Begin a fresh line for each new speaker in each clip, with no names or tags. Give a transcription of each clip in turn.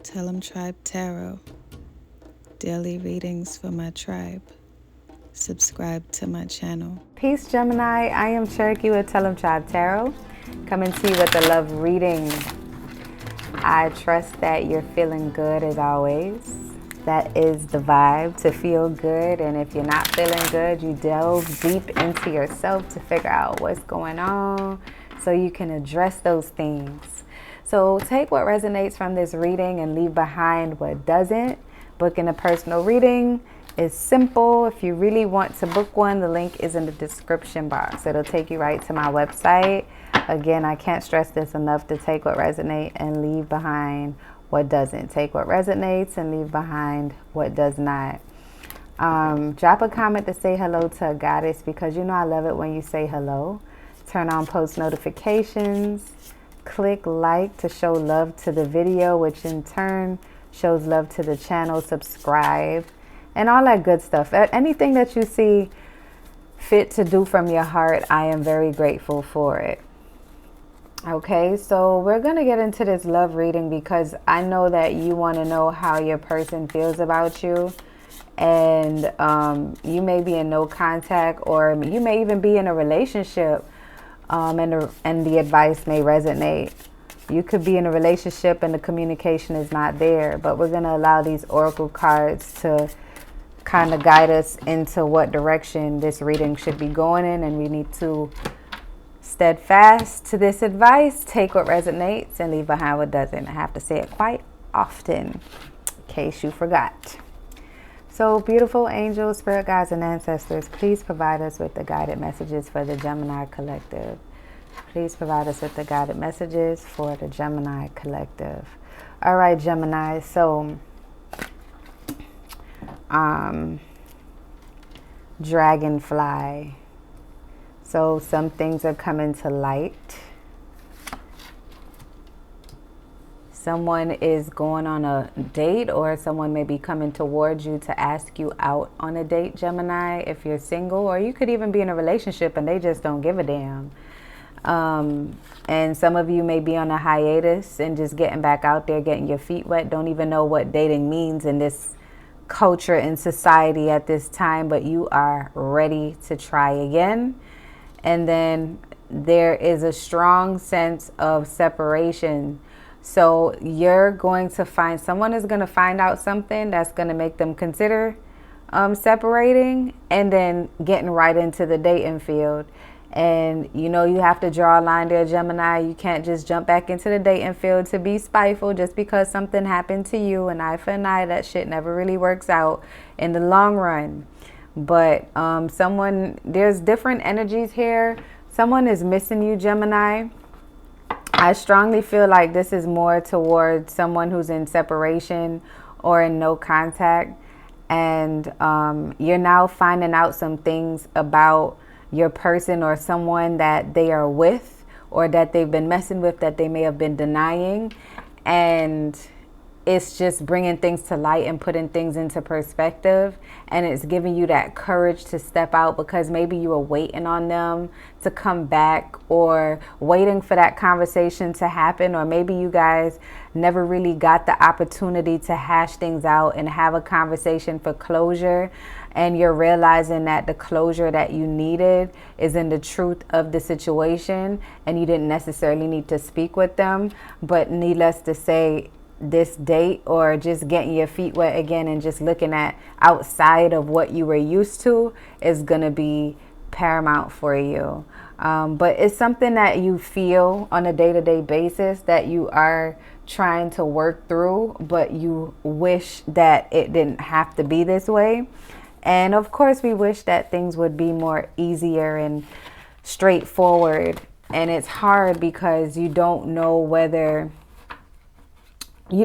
Tellemtribe Tarot. Daily readings for my tribe. Subscribe to my channel.
Peace, Gemini. I am Cherokee with Tellemtribe Tarot. Coming to you with a love reading. I trust that you're feeling good as always. That is the vibe, to feel good. And if you're not feeling good, you delve deep into yourself to figure out what's going on so you can address those things. So take what resonates from this reading and leave behind what doesn't. Booking a personal reading is simple. If you really want to book one, the link is in the description box. It'll take you right to my website. Again, I can't stress this enough, to take what resonates and leave behind what doesn't. Take what resonates and leave behind what does not. Drop a comment to say hello to a goddess, because you know I love it when you say hello. Turn on post notifications. Click like to show love to the video, which in turn shows love to the channel. Subscribe and all that good stuff. Anything that you see fit to do from your heart, I am very grateful for it. Okay, so we're going to get into this love reading because I know that you want to know how your person feels about you. And you may be in no contact, or you may even be in a relationship, and the advice may resonate. You could be in a relationship and the communication is not there, but we're going to allow these oracle cards to kind of guide us into what direction this reading should be going in, and we need to steadfast to this advice. Take what resonates and leave behind what doesn't. I have to say it quite often in case you forgot. So, beautiful angels, spirit guides, and ancestors, please provide us with the guided messages for the Gemini collective. Please provide us with the guided messages for the Gemini collective. All right, Gemini. So, dragonfly. So some things are coming to light. Someone is going on a date, or someone may be coming towards you to ask you out on a date, Gemini, if you're single. Or you could even be in a relationship and they just don't give a damn. And some of you may be on a hiatus and just getting back out there, getting your feet wet. Don't even know what dating means in this culture and society at this time, but you are ready to try again. And then there is a strong sense of separation. So you're going to find, someone is going to find out something that's going to make them consider separating, and then getting right into the dating field. And you know, you have to draw a line there, Gemini. You can't just jump back into the dating field to be spiteful just because something happened to you. An eye for an eye, that shit never really works out in the long run. But there's different energies here. Someone is missing you, Gemini. I strongly feel like this is more towards someone who's in separation or in no contact. And you're now finding out some things about your person or someone that they are with, or that they've been messing with, that they may have been denying. And it's just bringing things to light and putting things into perspective. And it's giving you that courage to step out, because maybe you were waiting on them to come back, or waiting for that conversation to happen. Or maybe you guys never really got the opportunity to hash things out and have a conversation for closure. And you're realizing that the closure that you needed is in the truth of the situation, and you didn't necessarily need to speak with them. But needless to say, this date, or just getting your feet wet again and just looking at outside of what you were used to, is going to be paramount for you. But it's something that you feel on a day-to-day basis that you are trying to work through, but you wish that it didn't have to be this way. And of course, we wish that things would be more easier and straightforward. And it's hard because you don't know whether... You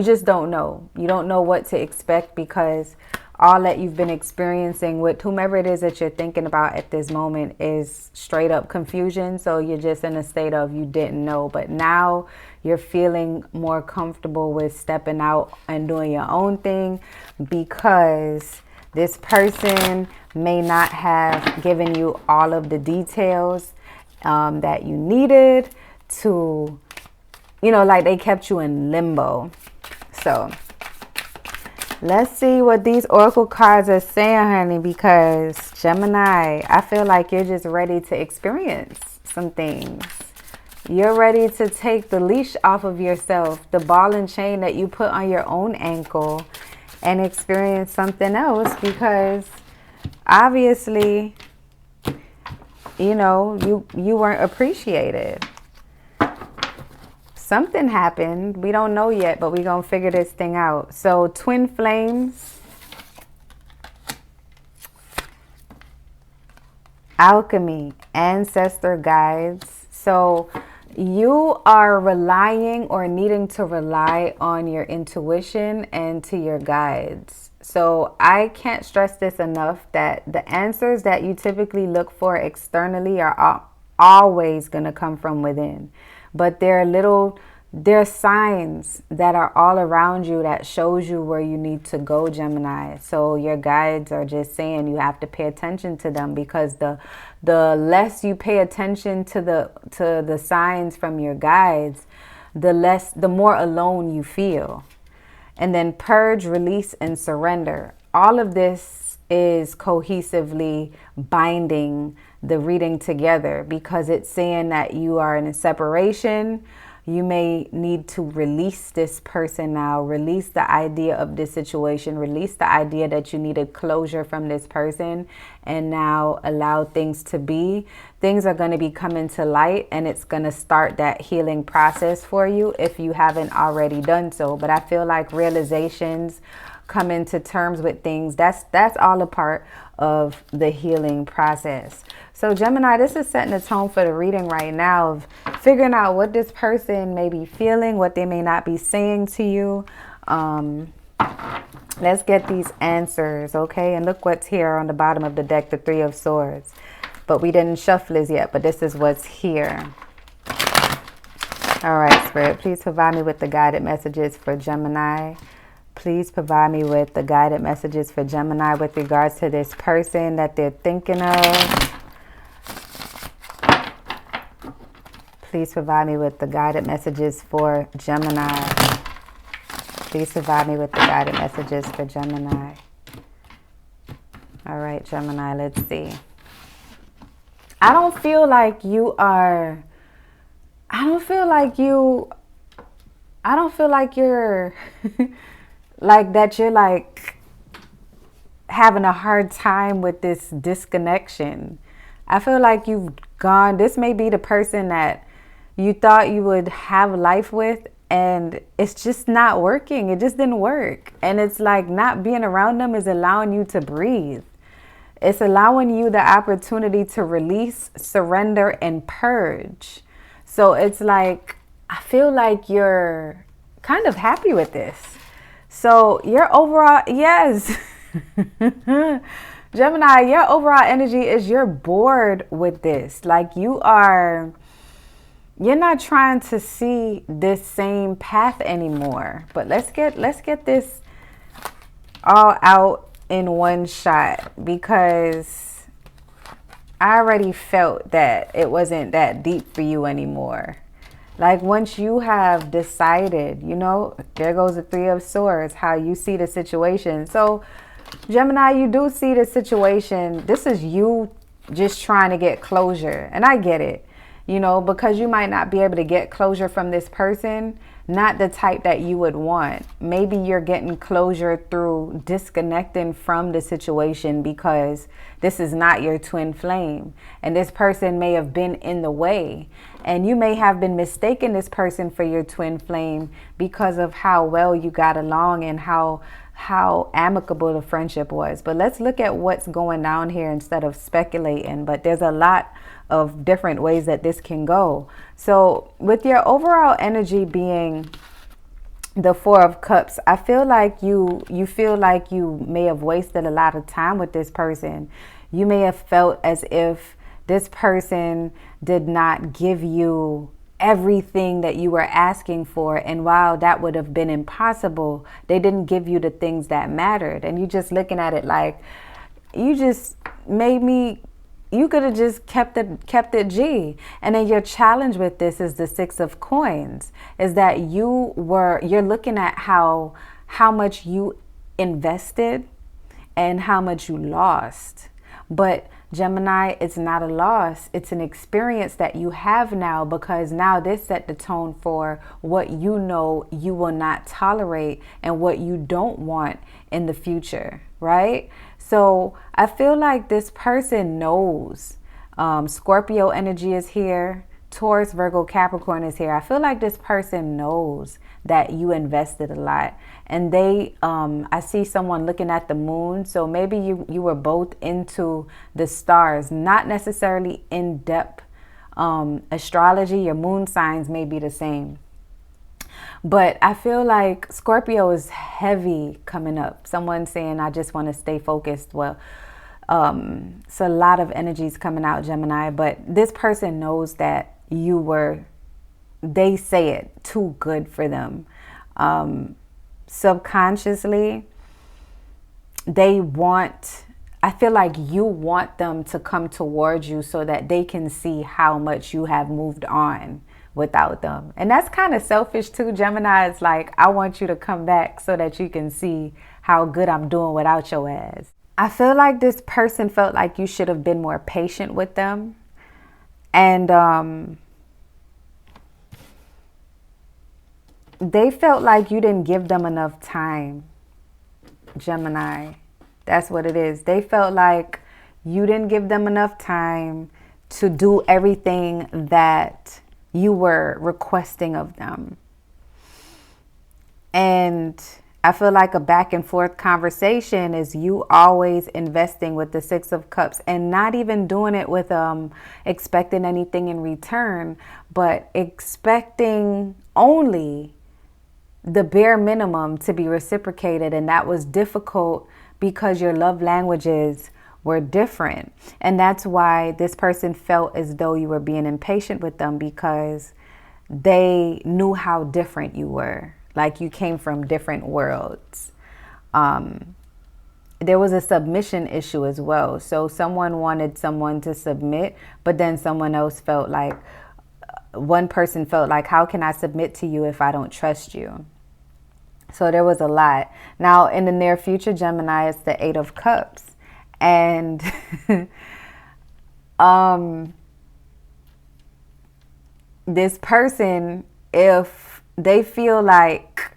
just don't know. You don't know what to expect, because all that you've been experiencing with whomever it is that you're thinking about at this moment is straight up confusion. So you're just in a state of you didn't know. But now you're feeling more comfortable with stepping out and doing your own thing, because this person may not have given you all of the details that you needed to like they kept you in limbo. So let's see what these oracle cards are saying, honey, because Gemini, I feel like you're just ready to experience some things. You're ready to take the leash off of yourself, the ball and chain that you put on your own ankle, and experience something else, because obviously, you weren't appreciated. Something happened. We don't know yet, but we're going to figure this thing out. So twin flames, alchemy, ancestor guides. So you are relying or needing to rely on your intuition and to your guides. So I can't stress this enough, that the answers that you typically look for externally are always going to come from within. But there are signs that are all around you that shows you where you need to go, Gemini. So your guides are just saying you have to pay attention to them, because the less you pay attention to the signs from your guides, the more alone you feel. And then purge, release, and surrender. All of this is cohesively binding the reading together, because it's saying that you are in a separation. You may need to release this person now, release the idea of this situation, release the idea that you needed closure from this person, and now allow things to be. Things are going to be coming to light, and it's going to start that healing process for you if you haven't already done so. But I feel like realizations, coming to terms with things, that's all a part of the healing process. So Gemini, this is setting the tone for the reading right now, of figuring out what this person may be feeling, what they may not be saying to you. Let's get these answers, okay? And look what's here on the bottom of the deck, the Three of Swords. But we didn't shuffle this yet, but this is what's here. All right, Spirit, please provide me with the guided messages for Gemini. Please provide me with the guided messages for Gemini with regards to this person that they're thinking of. Please provide me with the guided messages for Gemini. Please provide me with the guided messages for Gemini. All right, Gemini, let's see. I don't feel like you're like that you're like having a hard time with this disconnection. I feel like you've gone, this may be the person that you thought you would have life with, and it's just not working. It just didn't work. And it's like not being around them is allowing you to breathe. It's allowing you the opportunity to release, surrender, and purge. So it's like, I feel like you're kind of happy with this. So your overall, yes. Gemini, your overall energy is you're bored with this. Like you're not trying to see this same path anymore. But let's get this all out in one shot, because I already felt that it wasn't that deep for you anymore. Like once you have decided, there goes the Three of Swords, how you see the situation. So Gemini, you do see the situation. This is you just trying to get closure. And I get it, because you might not be able to get closure from this person, not the type that you would want. Maybe you're getting closure through disconnecting from the situation because this is not your twin flame. And this person may have been in the way. And you may have been mistaking this person for your twin flame because of how well you got along and how amicable the friendship was. But let's look at what's going down here instead of speculating. But there's a lot of different ways that this can go. So with your overall energy being the Four of Cups, I feel like you feel like you may have wasted a lot of time with this person. You may have felt as if this person did not give you everything that you were asking for, and while that would have been impossible, they didn't give you the things that mattered. And you just looking at it like, you just made me, you could have just kept it G. And then your challenge with this is the Six of Coins, is that you're looking at how much you invested and how much you lost. But Gemini, it's not a loss. It's an experience that you have now, because now this set the tone for what you know you will not tolerate and what you don't want in the future, right? So I feel like this person knows. Scorpio energy is here. Taurus, Virgo, Capricorn is here. I feel like this person knows that you invested a lot. And I see someone looking at the moon. So maybe you were both into the stars, not necessarily in-depth astrology. Your moon signs may be the same. But I feel like Scorpio is heavy coming up. Someone saying, I just want to stay focused. Well, it's a lot of energies coming out, Gemini. But this person knows that they say it, too good for them. Subconsciously, I feel like you want them to come towards you so that they can see how much you have moved on without them. And that's kind of selfish too, Gemini. It's like, I want you to come back so that you can see how good I'm doing without your ass. I feel like this person felt like you should have been more patient with them. And they felt like you didn't give them enough time, Gemini. That's what it is. They felt like you didn't give them enough time to do everything that you were requesting of them. And I feel like a back and forth conversation is you always investing with the Six of Cups and not even doing it with expecting anything in return, but expecting only the bare minimum to be reciprocated. And that was difficult because your love languages were different. And that's why this person felt as though you were being impatient with them, because they knew how different you were. Like you came from different worlds. There was a submission issue as well. So someone wanted someone to submit, but then someone else felt like, one person felt like, how can I submit to you if I don't trust you? So there was a lot. Now, in the near future, Gemini, it's the Eight of Cups. And this person, if they feel like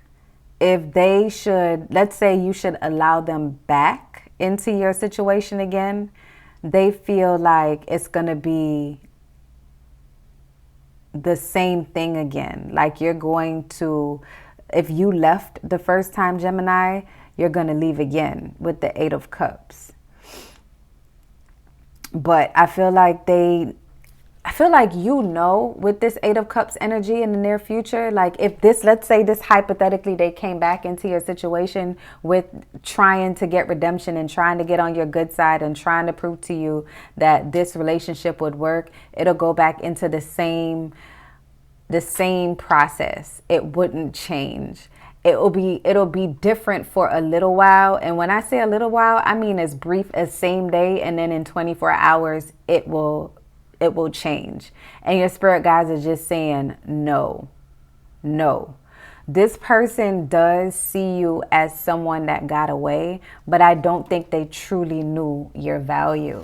let's say you should allow them back into your situation again, they feel like it's going to be the same thing again. Like you're going to, if you left the first time, Gemini, you're going to leave again with the Eight of Cups. But I feel like with this Eight of Cups energy in the near future, like if this, let's say this hypothetically, they came back into your situation with trying to get redemption and trying to get on your good side and trying to prove to you that this relationship would work, it'll go back into the same process. It wouldn't change. It'll be different for a little while. And when I say a little while, I mean as brief as same day, and then in 24 hours, it will change. And your spirit guides are just saying, no. This person does see you as someone that got away, but I don't think they truly knew your value.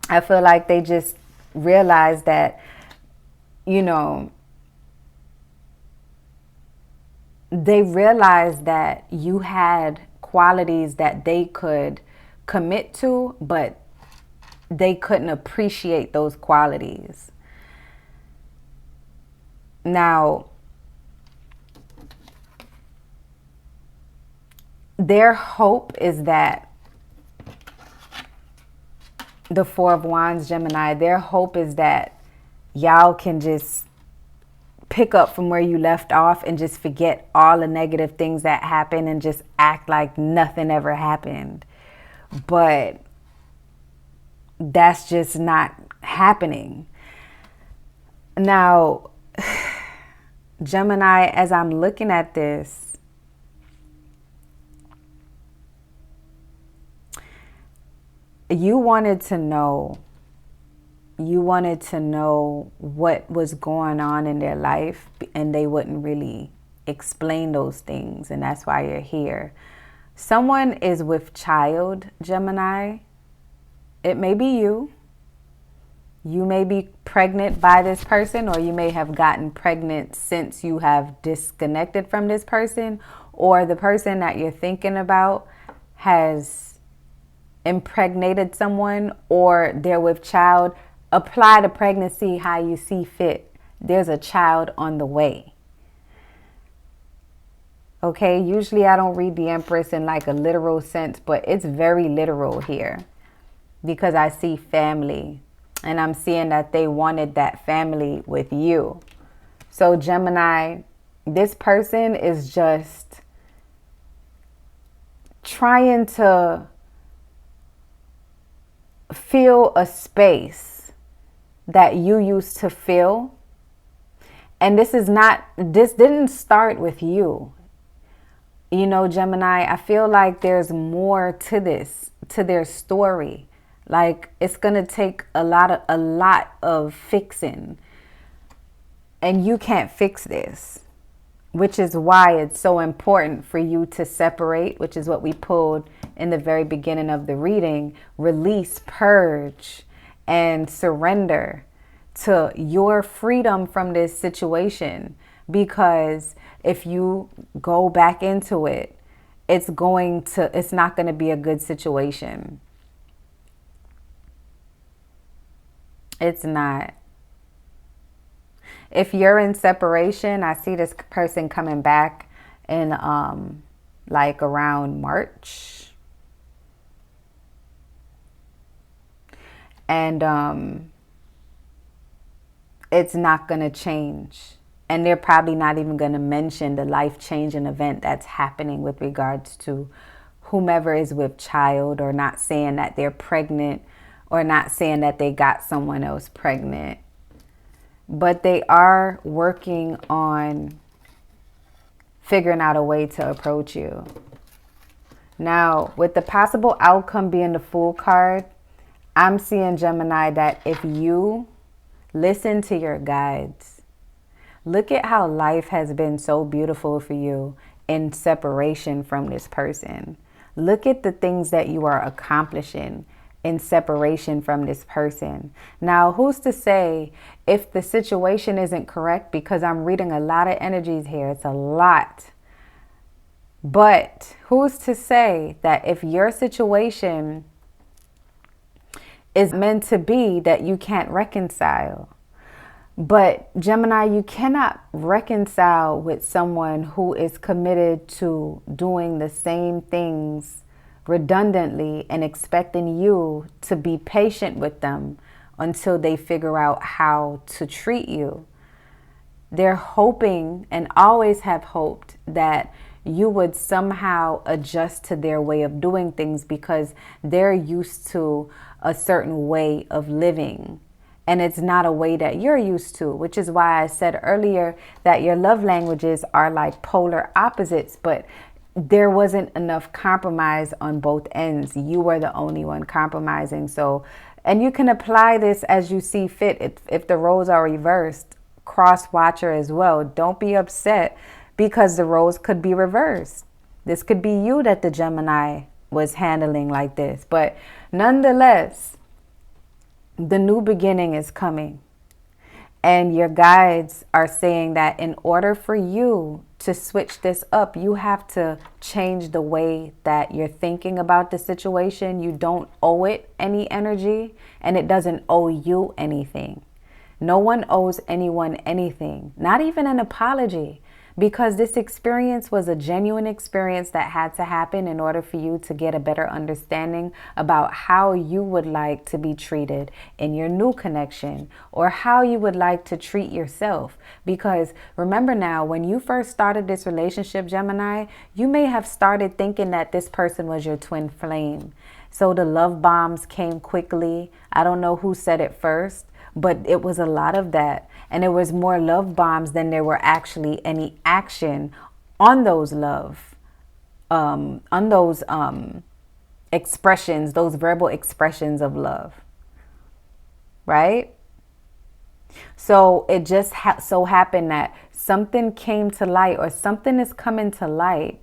I feel like they just realized that, they realized that you had qualities that they could commit to, but they couldn't appreciate those qualities. Now, their hope is that the Four of Wands, Gemini, their hope is that y'all can just pick up from where you left off and just forget all the negative things that happened and just act like nothing ever happened. But that's just not happening. Now, Gemini, as I'm looking at this, you wanted to know. You wanted to know what was going on in their life, and they wouldn't really explain those things, and that's why you're here. Someone is with child, Gemini. It may be you. You may be pregnant by this person, or you may have gotten pregnant since you have disconnected from this person, or the person that you're thinking about has impregnated someone, or they're with child. Apply the pregnancy how you see fit. There's a child on the way. Okay, usually I don't read the Empress in like a literal sense, but it's very literal here because I see family, and I'm seeing that they wanted that family with you. So Gemini, this person is just trying to fill a space that you used to fill. And this didn't start with you. You know, Gemini, I feel like there's more to this, to their story. Like, it's going to take a lot of fixing. And you can't fix this, which is why it's so important for you to separate, which is what we pulled in the very beginning of the reading. Release, purge, and surrender to your freedom from this situation. Because if you go back into it, it's not going to be a good situation. It's not. If you're in separation, I see this person coming back in like around March. And it's not going to change. And they're probably not even going to mention the life-changing event that's happening with regards to whomever is with child, or not saying that they're pregnant, or not saying that they got someone else pregnant. But they are working on figuring out a way to approach you. Now, with the possible outcome being the Fool card, I'm seeing, Gemini, that if you listen to your guides, look at how life has been so beautiful for you in separation from this person. Look at the things that you are accomplishing in separation from this person. Now, who's to say if the situation isn't correct? Because I'm reading a lot of energies here. It's a lot. But who's to say that if your situation is meant to be, that you can't reconcile? But Gemini, you cannot reconcile with someone who is committed to doing the same things redundantly and expecting you to be patient with them until they figure out how to treat you. They're hoping, and always have hoped, that you would somehow adjust to their way of doing things because they're used to a certain way of living. And it's not a way that you're used to, which is why I said earlier that your love languages are like polar opposites, but there wasn't enough compromise on both ends. You were the only one compromising. So, and you can apply this as you see fit. If the roles are reversed, cross watcher as well. Don't be upset because the roles could be reversed. This could be you that the Gemini was handling like this. But nonetheless, the new beginning is coming. And your guides are saying that in order for you to switch this up, you have to change the way that you're thinking about the situation. You don't owe it any energy, and it doesn't owe you anything. No one owes anyone anything, not even an apology. Because this experience was a genuine experience that had to happen in order for you to get a better understanding about how you would like to be treated in your new connection, or how you would like to treat yourself. Because remember now, when you first started this relationship, Gemini, you may have started thinking that this person was your twin flame. So the love bombs came quickly. I don't know who said it first, but it was a lot of that. And there was more love bombs than there were actually any action on those expressions, those verbal expressions of love, right? So it just so happened that something came to light, or something is coming to light,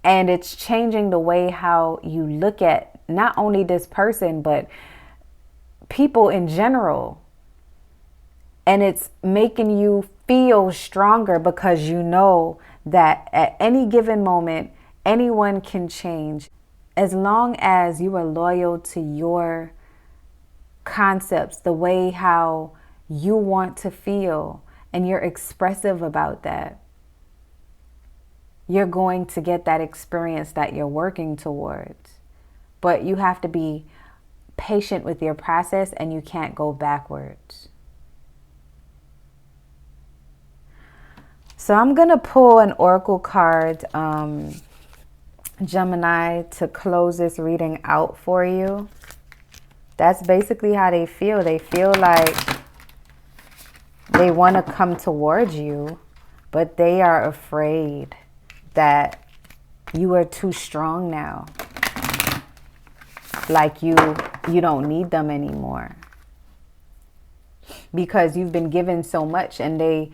and it's changing the way how you look at not only this person, but people in general. And it's making you feel stronger because you know that at any given moment, anyone can change. As long as you are loyal to your concepts, the way how you want to feel, and you're expressive about that, you're going to get that experience that you're working towards. But you have to be patient with your process, and you can't go backwards. So I'm going to pull an oracle card, Gemini, to close this reading out for you. That's basically how they feel. They feel like they want to come towards you, but they are afraid that you are too strong now. Like you don't need them anymore. Because you've been given so much, and they,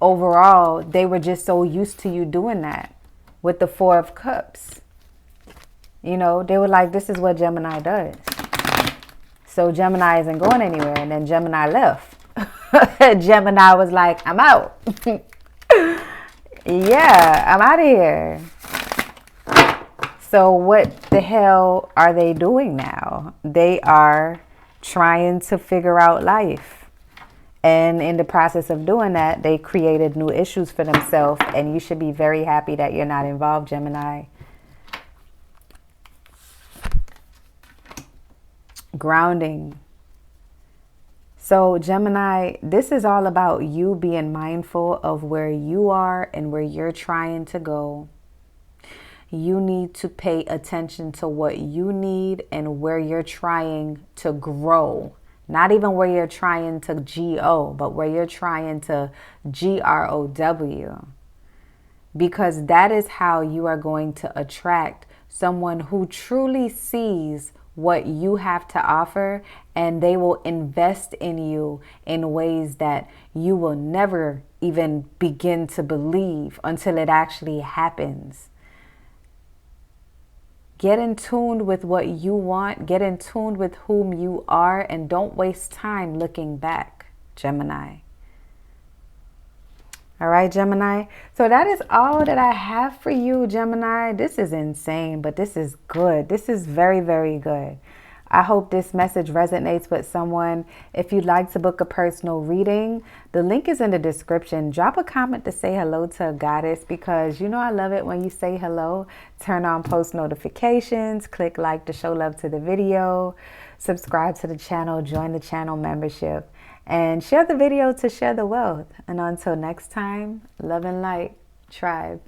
overall, they were just so used to you doing that with the Four of Cups. They were like, this is what Gemini does. So Gemini isn't going anywhere. And then Gemini left. Gemini was like, I'm out. Yeah, I'm out of here. So what the hell are they doing now? They are trying to figure out life. And in the process of doing that, they created new issues for themselves. And you should be very happy that you're not involved, Gemini. Grounding. So Gemini, this is all about you being mindful of where you are and where you're trying to go. You need to pay attention to what you need and where you're trying to grow. Not even where you're trying to G-O, but where you're trying to G-R-O-W. Because that is how you are going to attract someone who truly sees what you have to offer, and they will invest in you in ways that you will never even begin to believe until it actually happens. Get in tune with what you want. Get in tune with whom you are, and don't waste time looking back, Gemini. All right, Gemini. So that is all that I have for you, Gemini. This is insane, but this is good. This is very, very good. I hope this message resonates with someone. If you'd like to book a personal reading, the link is in the description. Drop a comment to say hello to a goddess, because I love it when you say hello. Turn on post notifications, click like to show love to the video, subscribe to the channel, join the channel membership, and share the video to share the wealth. And until next time, love and light, tribe.